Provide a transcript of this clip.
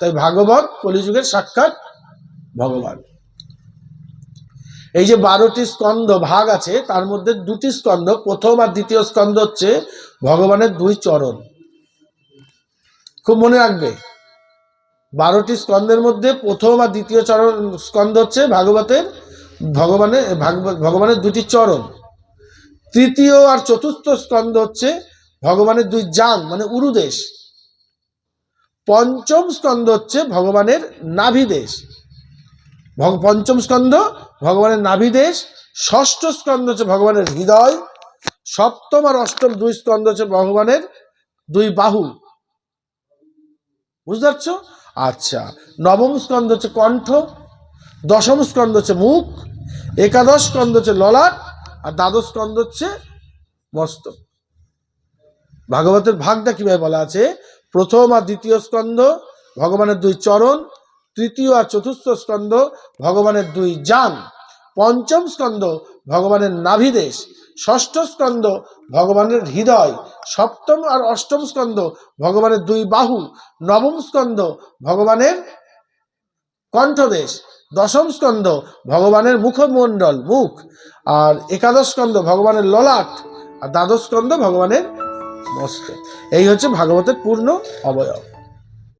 তাই ভাগবত কলিযুগের সাক্ষাৎ ভগবান। এই যে 12টি স্কন্ধ ভাগ আছে, তার মধ্যে 2টি স্কন্ধ, প্রথম আর দ্বিতীয় স্কন্ধ হচ্ছে ভগবানের 2 চরণ। খুব মনে রাখবে, 12টি স্কন্ধের মধ্যে প্রথম আর দ্বিতীয় চরণ স্কন্ধ হচ্ছে ভগবানের 2টি চরণ। তৃতীয় আর চতুর্থ স্কন্ধ হচ্ছে ভগবানের 2 জাং মানে উরুদেশ। পঞ্চম স্কন্ধ হচ্ছে ভগবানের নাভিদেশ। পঞ্চম স্কন্ধ ভগবানের নাভিদেশ। ষষ্ঠ স্কন্ধ হচ্ছে ভগবানের হৃদয়। সপ্তম আর অষ্টম 2 স্কন্ধ হচ্ছে ভগবানের 2 বাহু। বুঝতে পারছো? আচ্ছা, নবম স্কন্ধ হচ্ছে কণ্ঠ, দশম স্কন্ধ হচ্ছে মুখ, একাদশ স্কন্ধ হচ্ছে ললাট, আর দ্বাদশ স্কন্ধ হচ্ছে মস্তক। ভাগবতের ভাগটা কিভাবে বলা আছে? প্রথম আর দ্বিতীয় স্কন্ধ ভগবানের 2 চরণ, তৃতীয় আর চতুর্থ স্কন্ধ ভগবানের 2 জাং, পঞ্চম স্কন্ধ ভগবানের নাভিদেশ, ষষ্ঠ স্কন্ধ ভগবানের হৃদয়, সপ্তম আর অষ্টম স্কন্ধ ভগবানের 2 বাহু, নবম স্কন্ধ ভগবানের কণ্ঠদেশ, দশম স্কন্ধ ভগবানের মুখমণ্ডল মুখ, আর একাদশ স্কন্ধ ভগবানের ললাট, আর দ্বাদশ স্কন্ধ ভগবানের মস্তক। এই হচ্ছে ভাগবতের পূর্ণ অবয়ব।